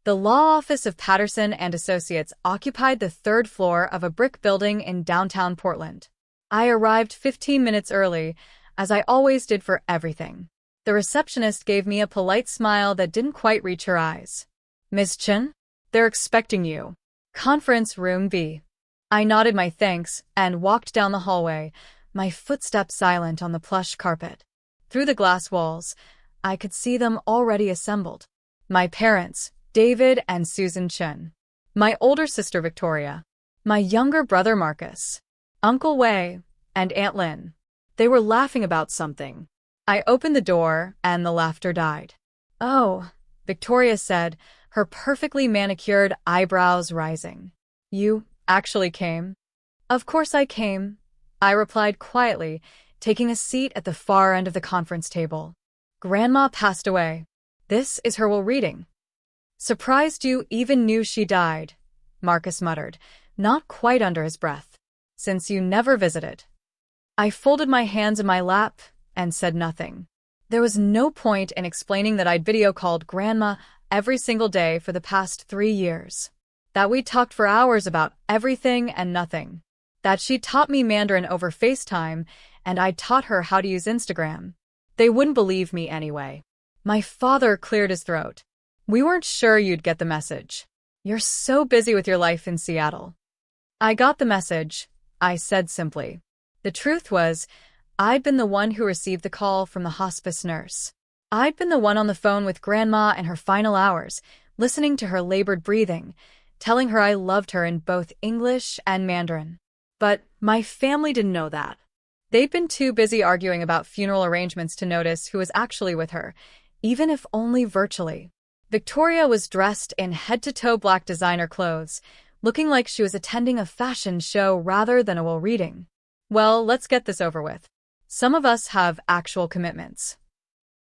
The law office of Patterson and Associates occupied the third floor of a brick building in downtown Portland. I arrived 15 minutes early, as I always did for everything. The receptionist gave me a polite smile that didn't quite reach her eyes. "Ms. Chen? They're expecting you. Conference room B." I nodded my thanks and walked down the hallway, my footsteps silent on the plush carpet. Through the glass walls, I could see them already assembled. My parents, David and Susan Chen. My older sister Victoria. My younger brother Marcus. Uncle Wei, and Aunt Lynn. They were laughing about something. I opened the door, and the laughter died. "Oh," Victoria said, her perfectly manicured eyebrows rising. "You actually came?" "Of course I came," I replied quietly, taking a seat at the far end of the conference table. "Grandma passed away. This is her will reading." "Surprised you even knew she died," Marcus muttered, not quite under his breath. "Since you never visited." I folded my hands in my lap and said nothing. There was no point in explaining that I'd video-called Grandma every single day for the past 3 years. That we talked for hours about everything and nothing. That she taught me Mandarin over FaceTime and I taught her how to use Instagram. They wouldn't believe me anyway. My father cleared his throat. "We weren't sure you'd get the message. You're so busy with your life in Seattle." "I got the message," I said simply. The truth was, I'd been the one who received the call from the hospice nurse. I'd been the one on the phone with Grandma in her final hours, listening to her labored breathing, telling her I loved her in both English and Mandarin. But my family didn't know that. They'd been too busy arguing about funeral arrangements to notice who was actually with her, even if only virtually. Victoria was dressed in head-to-toe black designer clothes, looking like she was attending a fashion show rather than a will reading. "Well, let's get this over with. Some of us have actual commitments."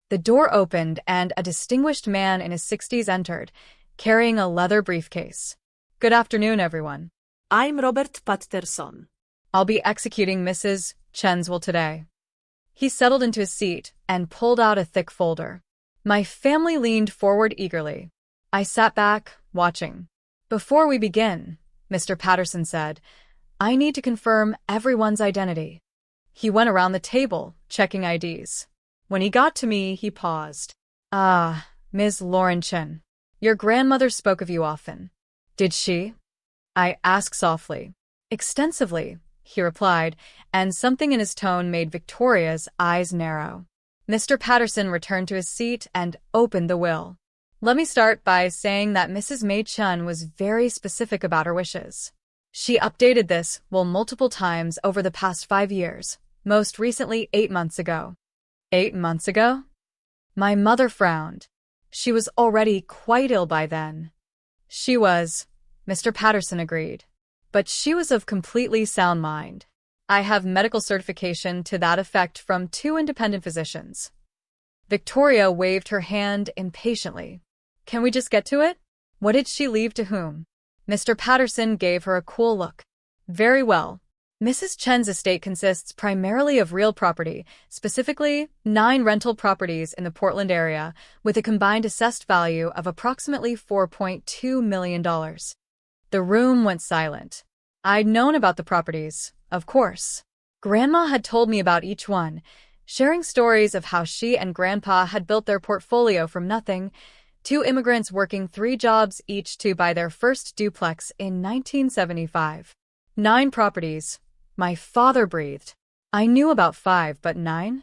The door opened and a distinguished man in his 60s entered, carrying a leather briefcase. "Good afternoon, everyone. I'm Robert Patterson. I'll be executing Mrs. Chen's will today." He settled into his seat and pulled out a thick folder. My family leaned forward eagerly. I sat back, watching. "Before we begin," Mr. Patterson said, "I need to confirm everyone's identity." He went around the table, checking IDs. When he got to me, he paused. "Ah, Ms. Lauren Chen. Your grandmother spoke of you often." "Did she?" I asked softly. "Extensively," he replied, and something in his tone made Victoria's eyes narrow. Mr. Patterson returned to his seat and opened the will. "Let me start by saying that Mrs. Mei Chen was very specific about her wishes. She updated this will multiple times over the past 5 years, most recently 8 months ago." 8 months ago? My mother frowned. She was already quite ill by then. "She was," Mr. Patterson agreed. "But she was of completely sound mind. I have medical certification to that effect from 2 independent physicians." Victoria waved her hand impatiently. "Can we just get to it? What did she leave to whom?" Mr. Patterson gave her a cool look. "Very well. Mrs. Chen's estate consists primarily of real property, specifically 9 rental properties in the Portland area, with a combined assessed value of approximately $4.2 million. The room went silent. I'd known about the properties, of course. Grandma had told me about each one, sharing stories of how she and Grandpa had built their portfolio from nothing, 2 immigrants working 3 jobs each to buy their first duplex in 1975. 9 properties. My father breathed. "I knew about 5, but 9?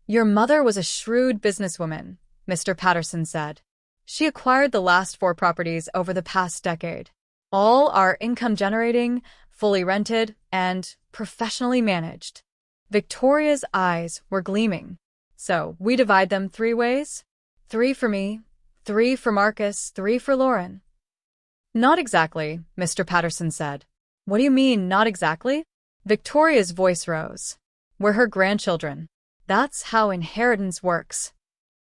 Your mother was a shrewd businesswoman," Mr. Patterson said. "She acquired the last 4 properties over the past decade. All are income-generating, fully rented, and professionally managed." Victoria's eyes were gleaming. "So, we divide them 3 ways? 3 for me, 3 for Marcus, 3 for Lauren." "Not exactly," Mr. Patterson said. "What do you mean, not exactly?" Victoria's voice rose. "We're her grandchildren. That's how inheritance works."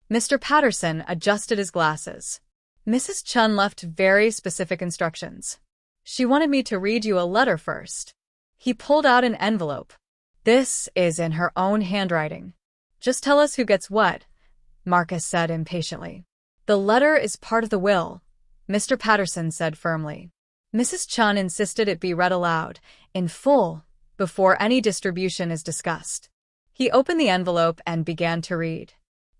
Mr. Patterson adjusted his glasses. "Mrs. Chen left very specific instructions. She wanted me to read you a letter first." He pulled out an envelope. "This is in her own handwriting. Just tell us who gets what," Marcus said impatiently. "The letter is part of the will," Mr. Patterson said firmly. Mrs. Chun insisted it be read aloud, in full, before any distribution is discussed. He opened the envelope and began to read.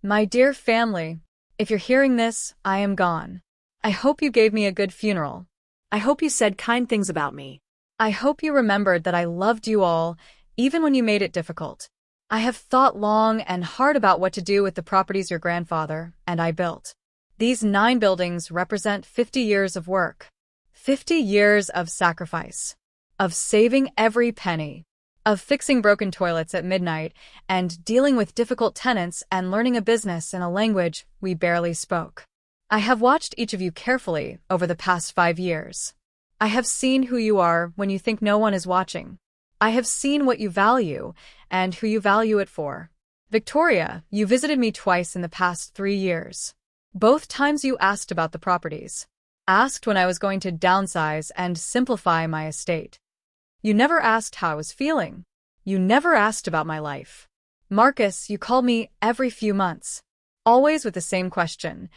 My dear family, if you're hearing this, I am gone. I hope you gave me a good funeral. I hope you said kind things about me. I hope you remembered that I loved you all, even when you made it difficult. I have thought long and hard about what to do with the properties your grandfather and I built. These 9 buildings represent 50 years of work. 50 years of sacrifice. Of saving every penny. Of fixing broken toilets at midnight and dealing with difficult tenants and learning a business in a language we barely spoke. I have watched each of you carefully over the past 5 years. I have seen who you are when you think no one is watching. I have seen what you value and who you value it for. Victoria, you visited me twice in the past 3 years. Both times you asked about the properties. Asked when I was going to downsize and simplify my estate. You never asked how I was feeling. You never asked about my life. Marcus, you called me every few months. Always with the same question.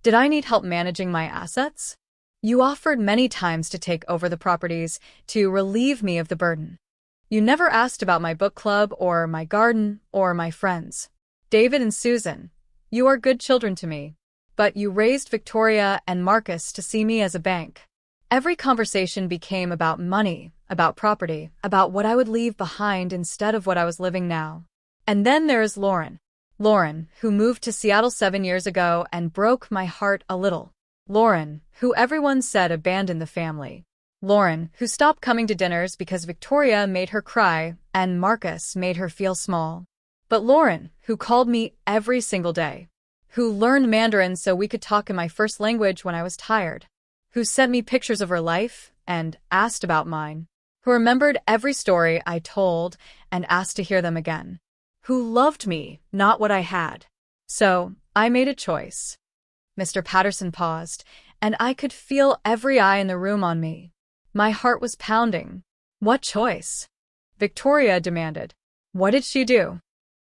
Did I need help managing my assets? You offered many times to take over the properties, to relieve me of the burden. You never asked about my book club or my garden or my friends. David and Susan, you are good children to me. But you raised Victoria and Marcus to see me as a bank. Every conversation became about money, about property, about what I would leave behind instead of what I was living now. And then there is Lauren. Lauren, who moved to Seattle 7 years ago and broke my heart a little. Lauren, who everyone said abandoned the family. Lauren, who stopped coming to dinners because Victoria made her cry and Marcus made her feel small. But Lauren, who called me every single day. Who learned Mandarin so we could talk in my first language when I was tired. Who sent me pictures of her life and asked about mine. Who remembered every story I told and asked to hear them again. Who loved me, not what I had. So, I made a choice. Mr. Patterson paused, and I could feel every eye in the room on me. My heart was pounding. What choice? Victoria demanded. What did she do?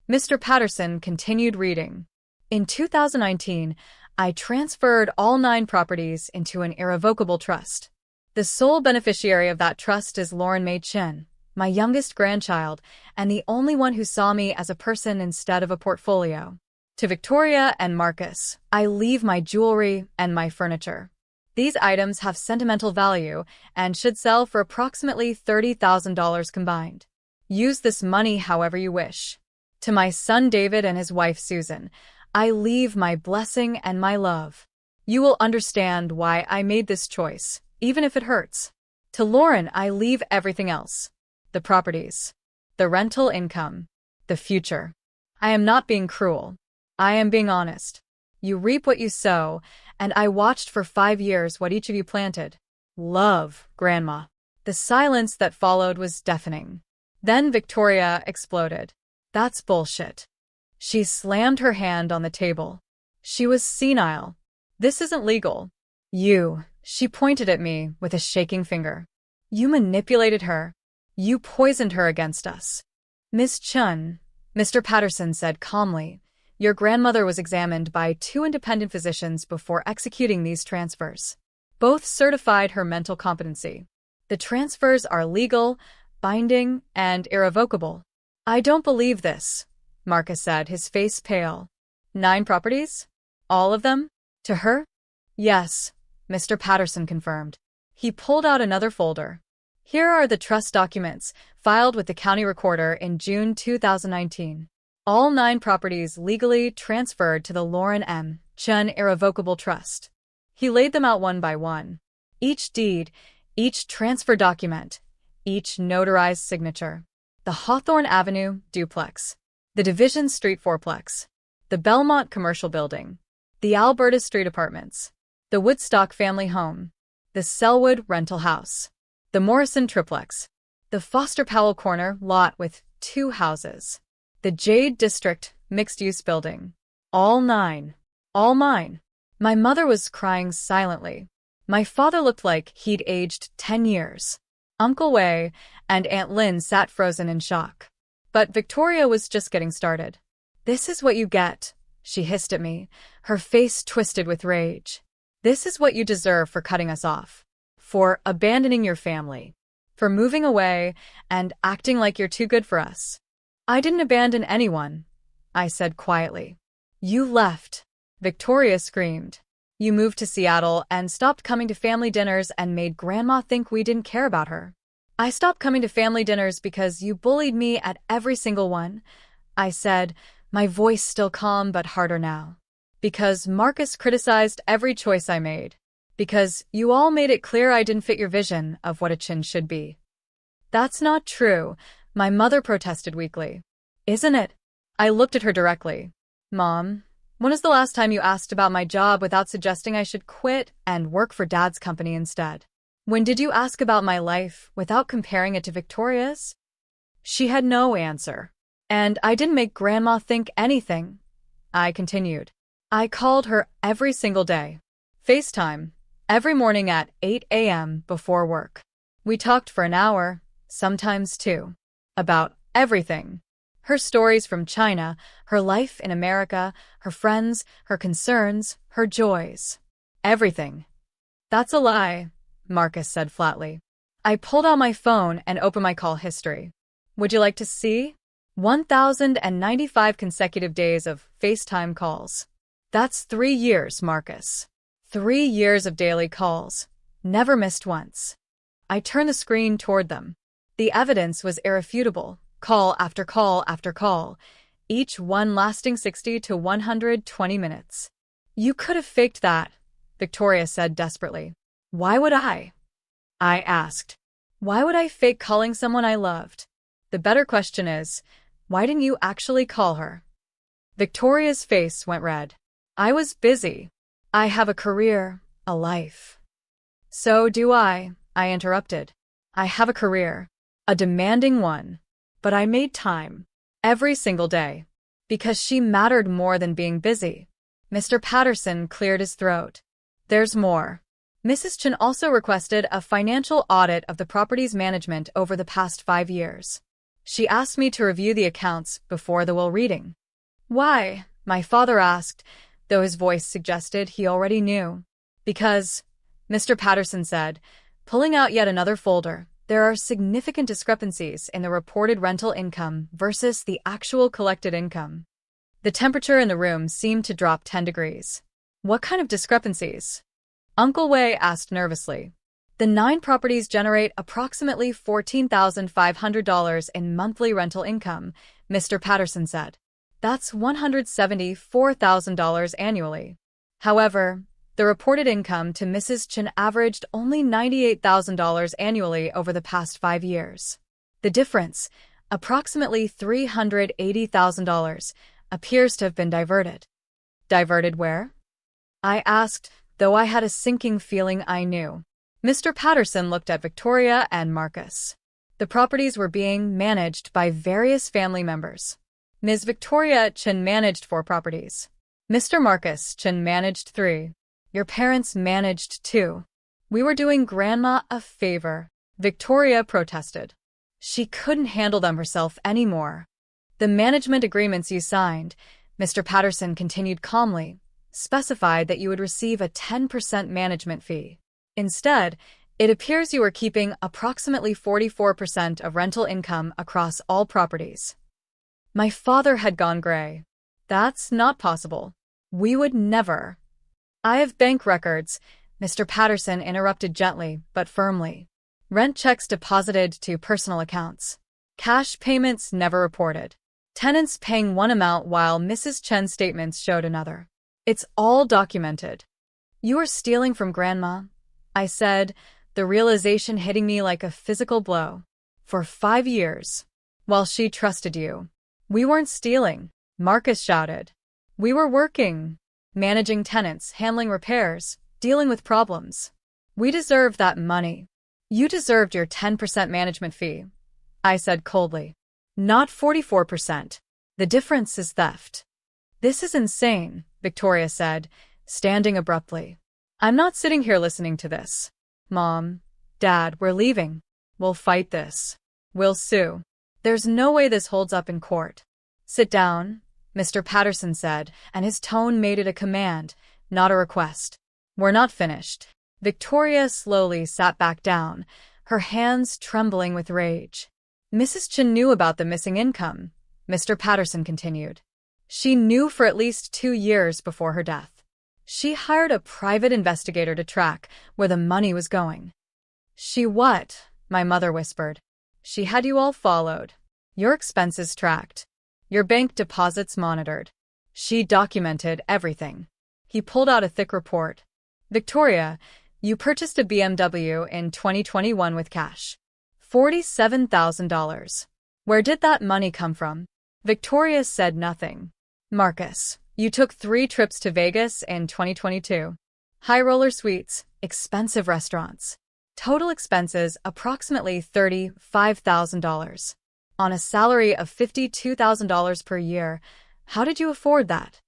Mr. Patterson continued reading. In 2019, I transferred all 9 properties into an irrevocable trust. The sole beneficiary of that trust is Lauren May Chin, my youngest grandchild, and the only one who saw me as a person instead of a portfolio. To Victoria and Marcus, I leave my jewelry and my furniture. These items have sentimental value and should sell for approximately $30,000 combined. Use this money however you wish. To my son David and his wife Susan, I leave my blessing and my love. You will understand why I made this choice, even if it hurts. To Lauren, I leave everything else. The properties. The rental income. The future. I am not being cruel. I am being honest. You reap what you sow, and I watched for 5 years what each of you planted. Love, Grandma. The silence that followed was deafening. Then Victoria exploded. That's bullshit. She slammed her hand on the table. She was senile. This isn't legal. She pointed at me with a shaking finger. You manipulated her. You poisoned her against us. Miss Chun, Mr. Patterson said calmly, your grandmother was examined by 2 independent physicians before executing these transfers. Both certified her mental competency. The transfers are legal, binding, and irrevocable. I don't believe this, Marcus said, his face pale. 9 properties? All of them? To her? Yes, Mr. Patterson confirmed. He pulled out another folder. Here are the trust documents, filed with the county recorder in June 2019. All 9 properties legally transferred to the Lauren M. Chun Irrevocable Trust. He laid them out one by one. Each deed, each transfer document, each notarized signature. The Hawthorne Avenue duplex. The Division Street fourplex. The Belmont Commercial Building. The Alberta Street Apartments. The Woodstock Family Home. The Selwood Rental House. The Morrison Triplex. The Foster Powell Corner lot with 2 houses. The Jade District Mixed-Use Building. All 9. All mine. My mother was crying silently. My father looked like he'd aged 10 years. Uncle Wei and Aunt Lynn sat frozen in shock. But Victoria was just getting started. This is what you get, she hissed at me, her face twisted with rage. This is what you deserve for cutting us off, for abandoning your family, for moving away and acting like you're too good for us. I didn't abandon anyone, I said quietly. You left, Victoria screamed. You moved to Seattle and stopped coming to family dinners and made Grandma think we didn't care about her. I stopped coming to family dinners because you bullied me at every single one, I said, my voice still calm but harder now. Because Marcus criticized every choice I made. Because you all made it clear I didn't fit your vision of what a Chin should be. That's not true, my mother protested weakly. Isn't it? I looked at her directly. Mom, when was the last time you asked about my job without suggesting I should quit and work for Dad's company instead? When did you ask about my life without comparing it to Victoria's? She had no answer. And I didn't make Grandma think anything, I continued. I called her every single day. FaceTime, every morning at 8 a.m. before work. We talked for an hour, sometimes two, about everything. Her stories from China, her life in America, her friends, her concerns, her joys. Everything. That's a lie, Marcus said flatly. I pulled out my phone and opened my call history. Would you like to see? 1,095 consecutive days of FaceTime calls. That's 3 years, Marcus. 3 years of daily calls. Never missed once. I turned the screen toward them. The evidence was irrefutable. Call after call after call, each one lasting 60 to 120 minutes. You could have faked that, Victoria said desperately. Why would I? I asked. Why would I fake calling someone I loved? The better question is, why didn't you actually call her? Victoria's face went red. I was busy. I have a career, a life. So do I interrupted. I have a career, a demanding one. But I made time, every single day, because she mattered more than being busy. Mr. Patterson cleared his throat. There's more. Mrs. Chin also requested a financial audit of the property's management over the past 5 years. She asked me to review the accounts before the will reading. Why? My father asked, though his voice suggested he already knew. Because, Mr. Patterson said, pulling out yet another folder, there are significant discrepancies in the reported rental income versus the actual collected income. The temperature in the room seemed to drop 10 degrees. What kind of discrepancies? Uncle Wei asked nervously. The 9 properties generate approximately $14,500 in monthly rental income, Mr. Patterson said. That's $174,000 annually. However, the reported income to Mrs. Chin averaged only $98,000 annually over the past 5 years. The difference, approximately $380,000, appears to have been diverted. Diverted where? I asked, though I had a sinking feeling I knew. Mr. Patterson looked at Victoria and Marcus. The properties were being managed by various family members. Ms. Victoria Chin managed 4 properties. Mr. Marcus Chin managed 3. Your parents managed 2. We were doing Grandma a favor, Victoria protested. She couldn't handle them herself anymore. The management agreements you signed, Mr. Patterson continued calmly, specified that you would receive a 10% management fee. Instead, it appears you are keeping approximately 44% of rental income across all properties. My father had gone gray. That's not possible. We would never. I have bank records, Mr. Patterson interrupted gently but firmly. Rent checks deposited to personal accounts. Cash payments never reported. Tenants paying one amount while Mrs. Chen's statements showed another. It's all documented. You are stealing from Grandma, I said, the realization hitting me like a physical blow. For 5 years. While she trusted you. We weren't stealing, Marcus shouted. We were working. Managing tenants, handling repairs, dealing with problems. We deserved that money. You deserved your 10% management fee, I said coldly. Not 44%. The difference is theft. This is insane, Victoria said, standing abruptly. I'm not sitting here listening to this. Mom, Dad, we're leaving. We'll fight this. We'll sue. There's no way this holds up in court. Sit down, Mr. Patterson said, and his tone made it a command, not a request. We're not finished. Victoria slowly sat back down, her hands trembling with rage. Mrs. Chen knew about the missing income, Mr. Patterson continued. She knew for at least 2 years before her death. She hired a private investigator to track where the money was going. She what? My mother whispered. She had you all followed. Your expenses tracked. Your bank deposits monitored. She documented everything. He pulled out a thick report. Victoria, you purchased a BMW in 2021 with cash. $47,000. Where did that money come from? Victoria said nothing. Marcus, you took 3 trips to Vegas in 2022. High roller suites, expensive restaurants. Total expenses approximately $35,000. On a salary of $52,000 per year, how did you afford that?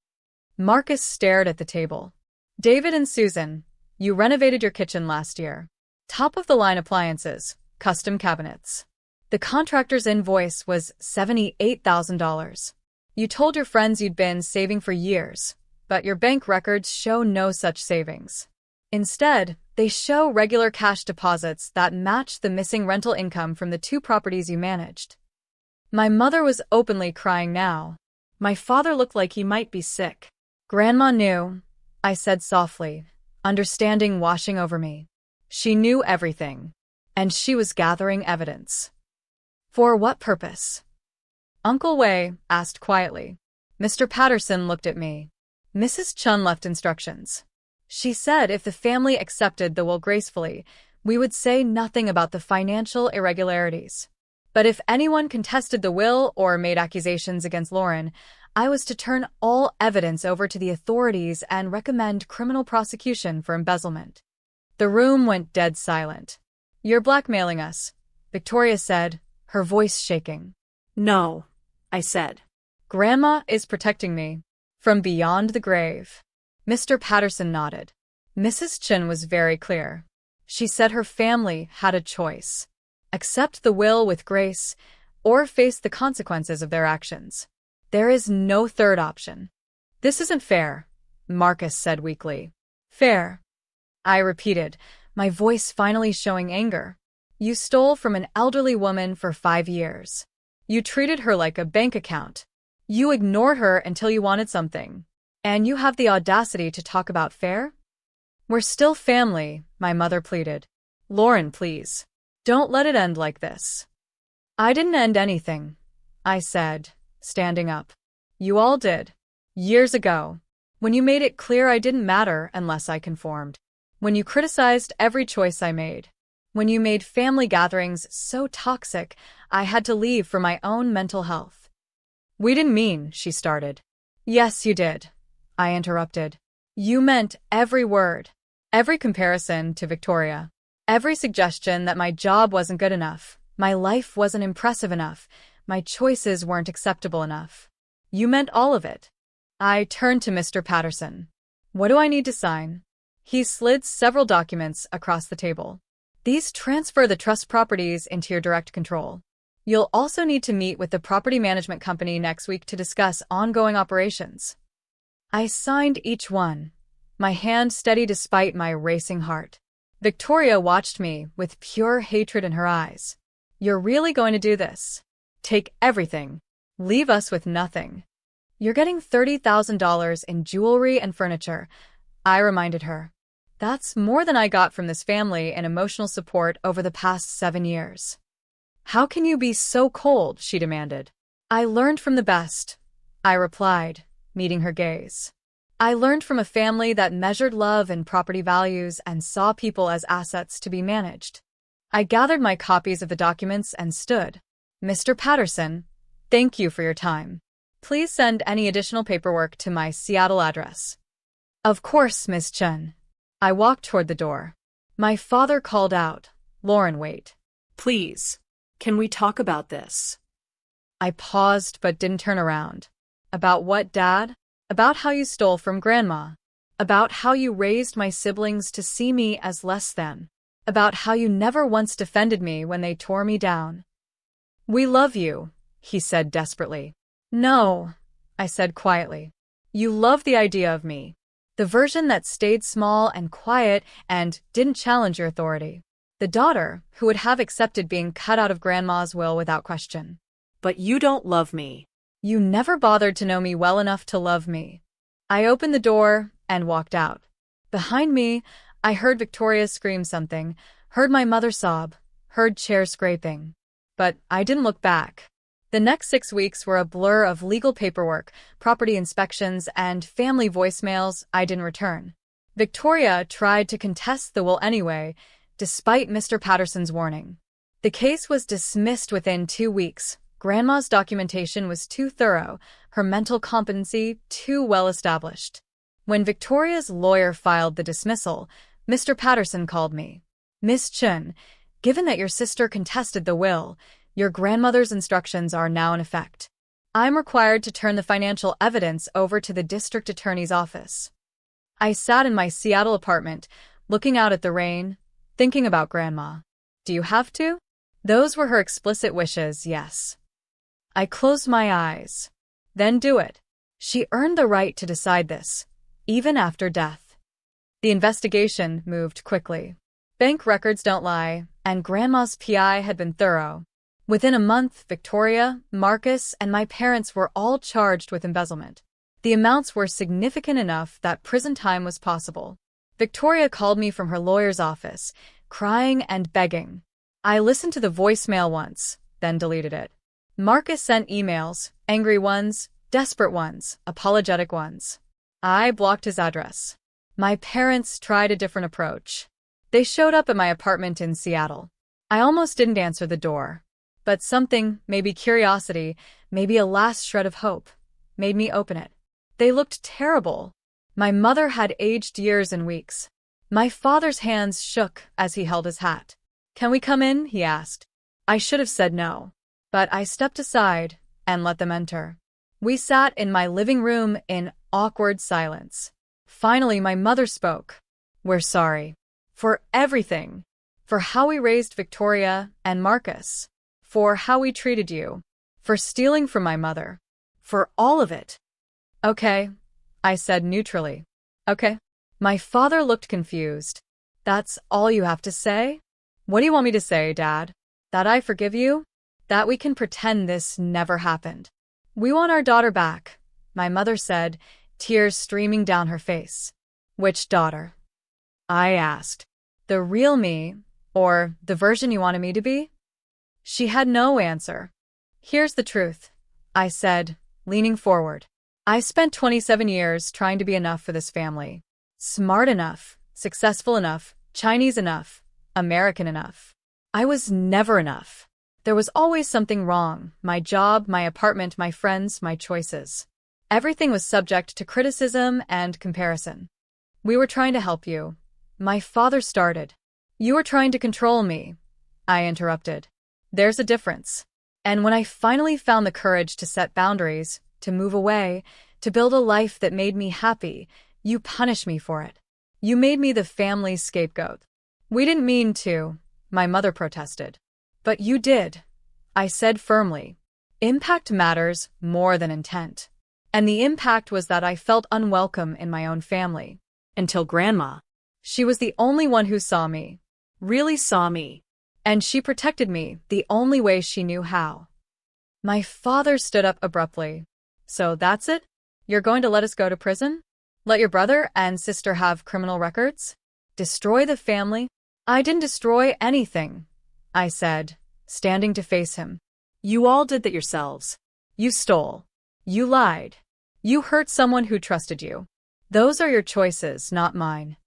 Marcus stared at the table. David and Susan, you renovated your kitchen last year. Top-of-the-line appliances, custom cabinets. The contractor's invoice was $78,000. You told your friends you'd been saving for years, but your bank records show no such savings. Instead, they show regular cash deposits that match the missing rental income from the 2 properties you managed. My mother was openly crying now. My father looked like he might be sick. Grandma knew, I said softly, understanding washing over me. She knew everything, and she was gathering evidence. For what purpose? Uncle Wei asked quietly. Mr. Patterson looked at me. Mrs. Chen left instructions. She said if the family accepted the will gracefully, we would say nothing about the financial irregularities. But if anyone contested the will or made accusations against Lauren, I was to turn all evidence over to the authorities and recommend criminal prosecution for embezzlement. The room went dead silent. You're blackmailing us, Victoria said, her voice shaking. No, I said. Grandma is protecting me. From beyond the grave. Mr. Patterson nodded. Mrs. Chen was very clear. She said her family had a choice. Accept the will with grace, or face the consequences of their actions. There is no third option. This isn't fair, Marcus said weakly. Fair? I repeated, my voice finally showing anger. You stole from an elderly woman for 5 years. You treated her like a bank account. You ignored her until you wanted something. And you have the audacity to talk about fair? We're still family, my mother pleaded. Lauren, please. Don't let it end like this. I didn't end anything, I said, standing up. You all did. Years ago. When you made it clear I didn't matter unless I conformed. When you criticized every choice I made. When you made family gatherings so toxic, I had to leave for my own mental health. We didn't mean, she started. Yes, you did, I interrupted. You meant every word. Every comparison to Victoria. Every suggestion that my job wasn't good enough, my life wasn't impressive enough, my choices weren't acceptable enough. You meant all of it. I turned to Mr. Patterson. What do I need to sign? He slid several documents across the table. These transfer the trust properties into your direct control. You'll also need to meet with the property management company next week to discuss ongoing operations. I signed each one, my hand steady despite my racing heart. Victoria watched me with pure hatred in her eyes. You're really going to do this? Take everything. Leave us with nothing. You're getting $30,000 in jewelry and furniture, I reminded her. That's more than I got from this family in emotional support over the past 7 years. How can you be so cold? She demanded. I learned from the best, I replied, meeting her gaze. I learned from a family that measured love and property values and saw people as assets to be managed. I gathered my copies of the documents and stood. Mr. Patterson, thank you for your time. Please send any additional paperwork to my Seattle address. Of course, Ms. Chen. I walked toward the door. My father called out, Lauren, wait. Please, can we talk about this? I paused but didn't turn around. About what, Dad? About how you stole from Grandma. About how you raised my siblings to see me as less than. About how you never once defended me when they tore me down. We love you, he said desperately. No, I said quietly. You love the idea of me. The version that stayed small and quiet and didn't challenge your authority. The daughter who would have accepted being cut out of Grandma's will without question. But you don't love me. You never bothered to know me well enough to love me. I opened the door and walked out. Behind me, I heard Victoria scream something, heard my mother sob, heard chairs scraping. But I didn't look back. The next 6 weeks were a blur of legal paperwork, property inspections, and family voicemails I didn't return. Victoria tried to contest the will anyway, despite Mr. Patterson's warning. The case was dismissed within 2 weeks. Grandma's documentation was too thorough, her mental competency too well established. When Victoria's lawyer filed the dismissal, Mr. Patterson called me. Miss Chun, given that your sister contested the will, your grandmother's instructions are now in effect. I'm required to turn the financial evidence over to the district attorney's office. I sat in my Seattle apartment, looking out at the rain, thinking about Grandma. Do you have to? Those were her explicit wishes, yes. I closed my eyes. Then do it. She earned the right to decide this, even after death. The investigation moved quickly. Bank records don't lie, and Grandma's PI had been thorough. Within a month, Victoria, Marcus, and my parents were all charged with embezzlement. The amounts were significant enough that prison time was possible. Victoria called me from her lawyer's office, crying and begging. I listened to the voicemail once, then deleted it. Marcus sent emails, angry ones, desperate ones, apologetic ones. I blocked his address. My parents tried a different approach. They showed up at my apartment in Seattle. I almost didn't answer the door. But something, maybe curiosity, maybe a last shred of hope, made me open it. They looked terrible. My mother had aged years and weeks. My father's hands shook as he held his hat. Can we come in? He asked. I should have said no. But I stepped aside and let them enter. We sat in my living room in awkward silence. Finally, my mother spoke. We're sorry. For everything. For how we raised Victoria and Marcus. For how we treated you. For stealing from my mother. For all of it. Okay, I said neutrally. Okay. My father looked confused. That's all you have to say? What do you want me to say, Dad? That I forgive you? That we can pretend this never happened? We want our daughter back, my mother said, tears streaming down her face. Which daughter? I asked. The real me, or the version you wanted me to be? She had no answer. Here's the truth, I said, leaning forward. I spent 27 years trying to be enough for this family. Smart enough, successful enough, Chinese enough, American enough. I was never enough. There was always something wrong, my job, my apartment, my friends, my choices. Everything was subject to criticism and comparison. We were trying to help you. My father started. You were trying to control me. I interrupted. There's a difference. And when I finally found the courage to set boundaries, to move away, to build a life that made me happy, you punished me for it. You made me the family's scapegoat. We didn't mean to, my mother protested. But you did, I said firmly. Impact matters more than intent. And the impact was that I felt unwelcome in my own family. Until Grandma. She was the only one who saw me. Really saw me. And she protected me the only way she knew how. My father stood up abruptly. So that's it? You're going to let us go to prison? Let your brother and sister have criminal records? Destroy the family? I didn't destroy anything, I said, standing to face him. You all did that yourselves. You stole. You lied. You hurt someone who trusted you. Those are your choices, not mine.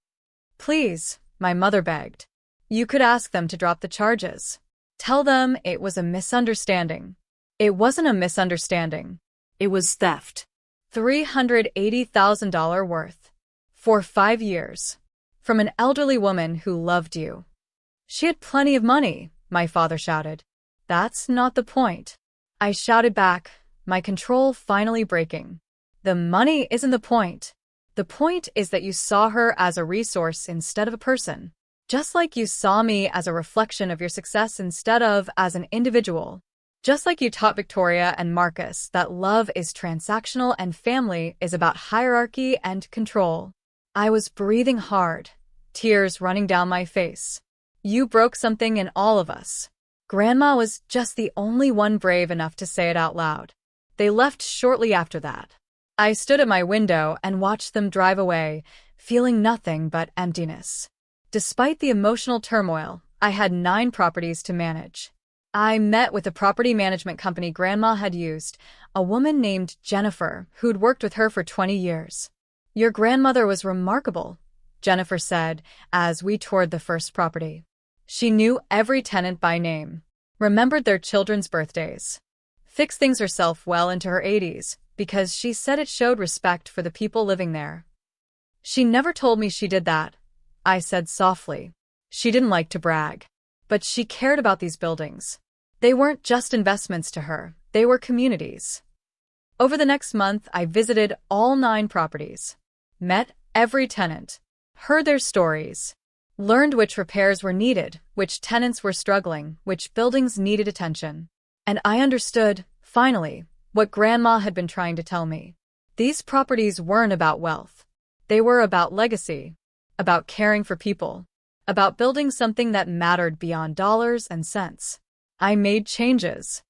Please, my mother begged. You could ask them to drop the charges. Tell them it was a misunderstanding. It wasn't a misunderstanding. It was theft. $380,000 worth. For 5 years. From an elderly woman who loved you. She had plenty of money, my father shouted. That's not the point. I shouted back, my control finally breaking. The money isn't the point. The point is that you saw her as a resource instead of a person. Just like you saw me as a reflection of your success instead of as an individual. Just like you taught Victoria and Marcus that love is transactional and family is about hierarchy and control. I was breathing hard, tears running down my face. You broke something in all of us. Grandma was just the only one brave enough to say it out loud. They left shortly after that. I stood at my window and watched them drive away, feeling nothing but emptiness. Despite the emotional turmoil, I had 9 properties to manage. I met with the property management company Grandma had used, a woman named Jennifer who'd worked with her for 20 years. Your grandmother was remarkable, Jennifer said as we toured the first property. She knew every tenant by name, remembered their children's birthdays, fixed things herself well into her 80s because she said it showed respect for the people living there. She never told me she did that, I said softly. She didn't like to brag, but she cared about these buildings. They weren't just investments to her, they were communities. Over the next month, I visited all 9 properties, met every tenant, heard their stories, learned which repairs were needed, which tenants were struggling, which buildings needed attention. And I understood, finally, what Grandma had been trying to tell me. These properties weren't about wealth. They were about legacy, about caring for people, about building something that mattered beyond dollars and cents. I made changes.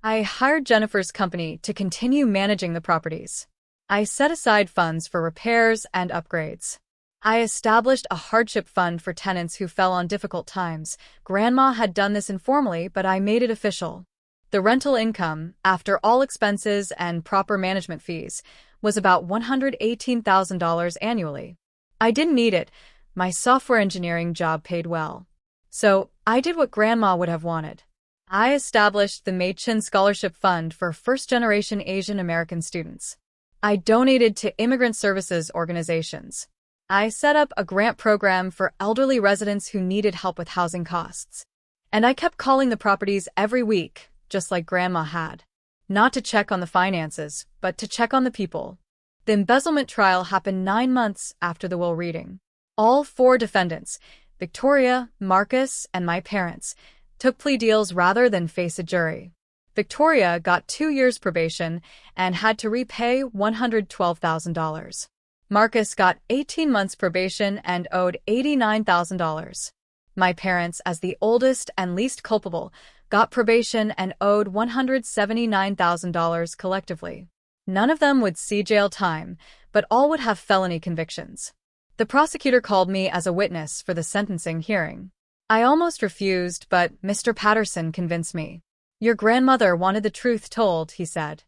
I hired Jennifer's company to continue managing the properties. I set aside funds for repairs and upgrades. I established a hardship fund for tenants who fell on difficult times. Grandma had done this informally, but I made it official. The rental income, after all expenses and proper management fees, was about $118,000 annually. I didn't need it. My software engineering job paid well. So I did what Grandma would have wanted. I established the Mei-Chin Scholarship Fund for first-generation Asian American students. I donated to immigrant services organizations. I set up a grant program for elderly residents who needed help with housing costs. And I kept calling the properties every week, just like Grandma had. Not to check on the finances, but to check on the people. The embezzlement trial happened 9 months after the will reading. All 4 defendants, Victoria, Marcus, and my parents, took plea deals rather than face a jury. Victoria got 2 years probation and had to repay $112,000. Marcus got 18 months probation and owed $89,000. My parents, as the oldest and least culpable, got probation and owed $179,000 collectively. None of them would see jail time, but all would have felony convictions. The prosecutor called me as a witness for the sentencing hearing. I almost refused, but Mr. Patterson convinced me. Your grandmother wanted the truth told, he said.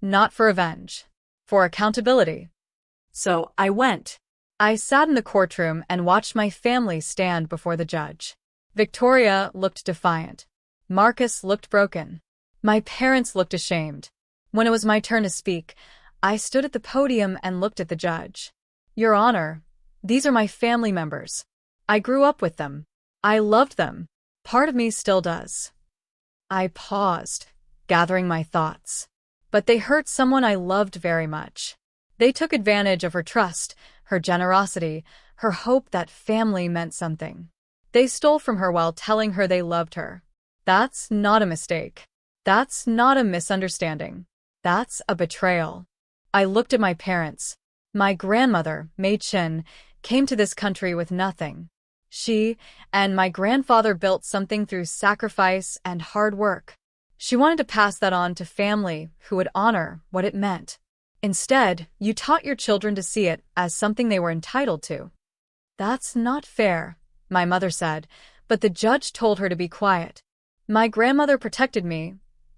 Not for revenge. For accountability. So I went. I sat in the courtroom and watched my family stand before the judge. Victoria looked defiant. Marcus looked broken. My parents looked ashamed. When it was my turn to speak, I stood at the podium and looked at the judge. Your Honor, these are my family members. I grew up with them. I loved them. Part of me still does. I paused, gathering my thoughts. But they hurt someone I loved very much. They took advantage of her trust, her generosity, her hope that family meant something. They stole from her while telling her they loved her. That's not a mistake. That's not a misunderstanding. That's a betrayal. I looked at my parents. My grandmother, Mei-Chin, came to this country with nothing. She and my grandfather built something through sacrifice and hard work. She wanted to pass that on to family who would honor what it meant. Instead, you taught your children to see it as something they were entitled to. That's not fair, my mother said, but the judge told her to be quiet. My grandmother protected me,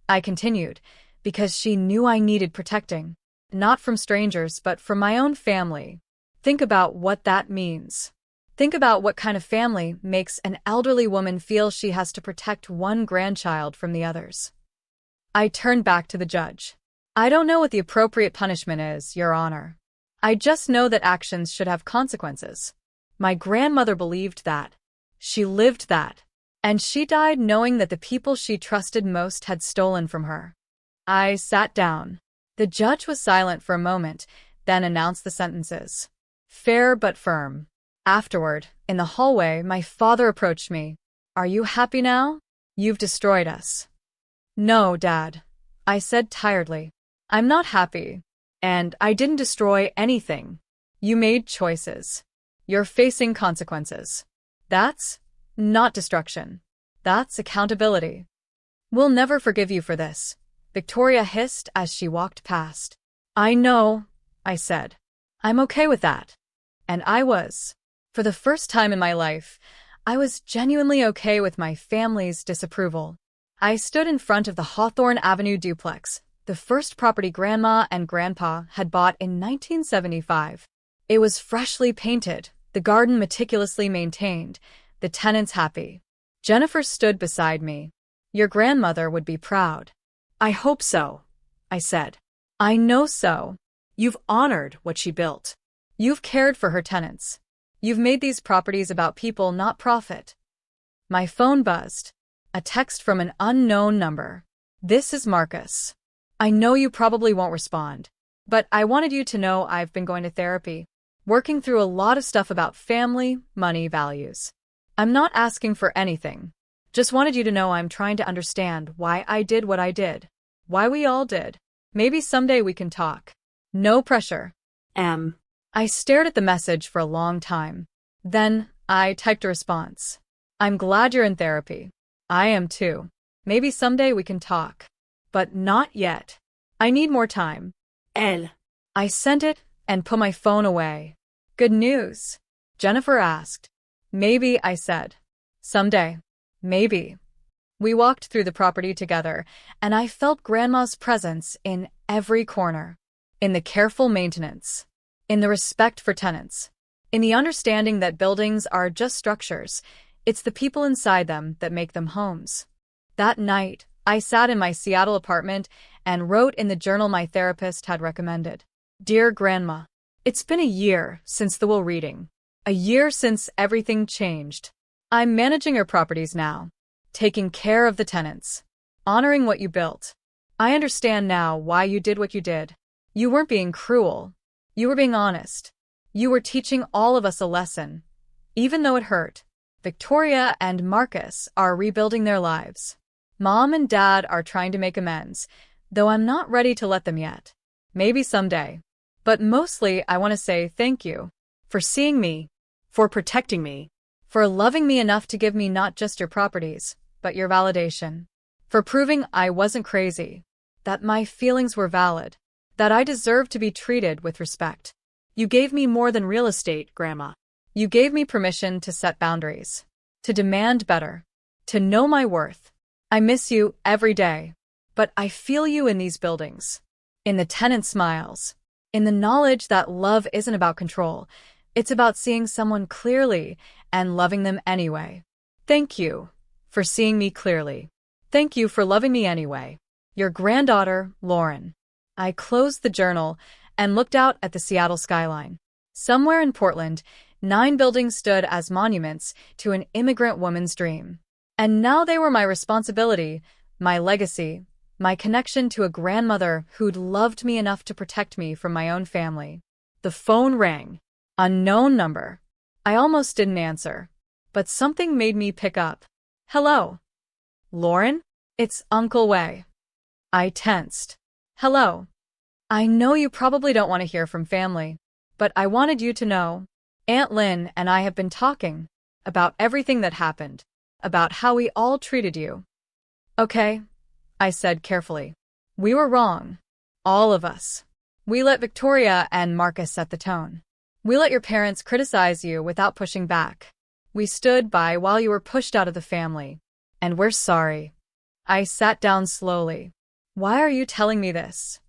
I continued, because she knew I needed protecting. Not from strangers, but from my own family. Think about what that means. Think about what kind of family makes an elderly woman feel she has to protect one grandchild from the others. I turned back to the judge. I don't know what the appropriate punishment is, Your Honor. I just know that actions should have consequences. My grandmother believed that. She lived that. And she died knowing that the people she trusted most had stolen from her. I sat down. The judge was silent for a moment, then announced the sentences. Fair but firm. Afterward, in the hallway, my father approached me. Are you happy now? You've destroyed us. No, Dad, I said tiredly. I'm not happy. And I didn't destroy anything. You made choices. You're facing consequences. That's not destruction. That's accountability. We'll never forgive you for this, Victoria hissed as she walked past. I know, I said. I'm okay with that. And I was. For the first time in my life, I was genuinely okay with my family's disapproval. I stood in front of the Hawthorne Avenue duplex, the first property Grandma and Grandpa had bought in 1975. It was freshly painted, the garden meticulously maintained, the tenants happy. Jennifer stood beside me. Your grandmother would be proud. I hope so, I said. I know so. You've honored what she built. You've cared for her tenants. You've made these properties about people, not profit. My phone buzzed. A text from an unknown number. This is Marcus. I know you probably won't respond, but I wanted you to know I've been going to therapy, working through a lot of stuff about family, money, values. I'm not asking for anything. Just wanted you to know I'm trying to understand why I did what I did. Why we all did. Maybe someday we can talk. No pressure. I stared at the message for a long time. Then, I typed a response. I'm glad you're in therapy. I am too. Maybe someday we can talk. But not yet. I need more time. I sent it and put my phone away. Good news? Jennifer asked. Maybe, I said. Someday. Maybe. We walked through the property together, and I felt Grandma's presence in every corner. In the careful maintenance. In the respect for tenants. In the understanding that buildings are just structures. It's the people inside them that make them homes. That night, I sat in my Seattle apartment and wrote in the journal my therapist had recommended. Dear Grandma, it's been a year since the will reading. A year since everything changed. I'm managing your properties now. Taking care of the tenants. Honoring what you built. I understand now why you did what you did. You weren't being cruel. You were being honest. You were teaching all of us a lesson. Even though it hurt. Victoria and Marcus are rebuilding their lives. Mom and Dad are trying to make amends, though I'm not ready to let them yet. Maybe someday. But mostly I want to say thank you. For seeing me. For protecting me. For loving me enough to give me not just your properties, but your validation. For proving I wasn't crazy. That my feelings were valid. That I deserved to be treated with respect. You gave me more than real estate, Grandma. You gave me permission to set boundaries. To demand better. To know my worth. I miss you every day. But I feel you in these buildings. In the tenant smiles. In the knowledge that love isn't about control. It's about seeing someone clearly and loving them anyway. Thank you for seeing me clearly. Thank you for loving me anyway. Your granddaughter, Lauren. I closed the journal and looked out at the Seattle skyline. Somewhere in Portland, 9 buildings stood as monuments to an immigrant woman's dream. And now they were my responsibility, my legacy, my connection to a grandmother who'd loved me enough to protect me from my own family. The phone rang. Unknown number. I almost didn't answer. But something made me pick up. Hello. Lauren? It's Uncle Wei. I tensed. Hello. I know you probably don't want to hear from family, but I wanted you to know. Aunt Lynn and I have been talking about everything that happened, about how we all treated you. Okay, I said carefully. We were wrong. All of us. We let Victoria and Marcus set the tone. We let your parents criticize you without pushing back. We stood by while you were pushed out of the family. And we're sorry. I sat down slowly. Why are you telling me this?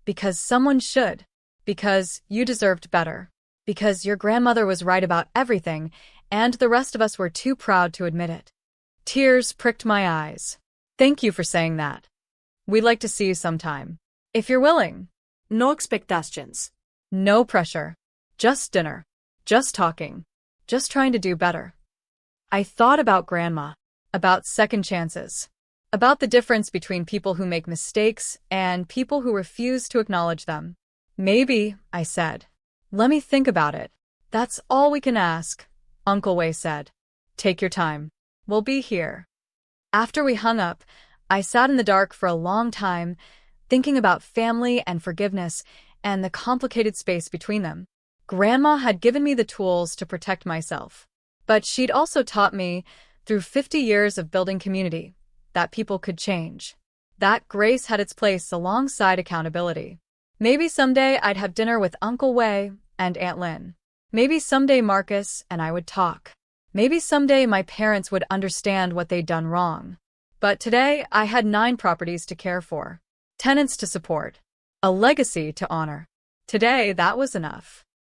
Because someone should. Because you deserved better. Because your grandmother was right about everything, and the rest of us were too proud to admit it. Tears pricked my eyes. Thank you for saying that. We'd like to see you sometime. If you're willing. No expectations. No pressure. Just dinner. Just talking. Just trying to do better. I thought about Grandma. About second chances. About the difference between people who make mistakes and people who refuse to acknowledge them. Maybe, I said. Let me think about it. That's all we can ask, Uncle Wei said. Take your time. We'll be here. After we hung up, I sat in the dark for a long time, thinking about family and forgiveness and the complicated space between them. Grandma had given me the tools to protect myself. But she'd also taught me, through 50 years of building community, that people could change. That grace had its place alongside accountability. Maybe someday I'd have dinner with Uncle Wei and Aunt Lin. Maybe someday Marcus and I would talk. Maybe someday my parents would understand what they'd done wrong. But today I had 9 properties to care for, tenants to support, a legacy to honor. Today that was enough.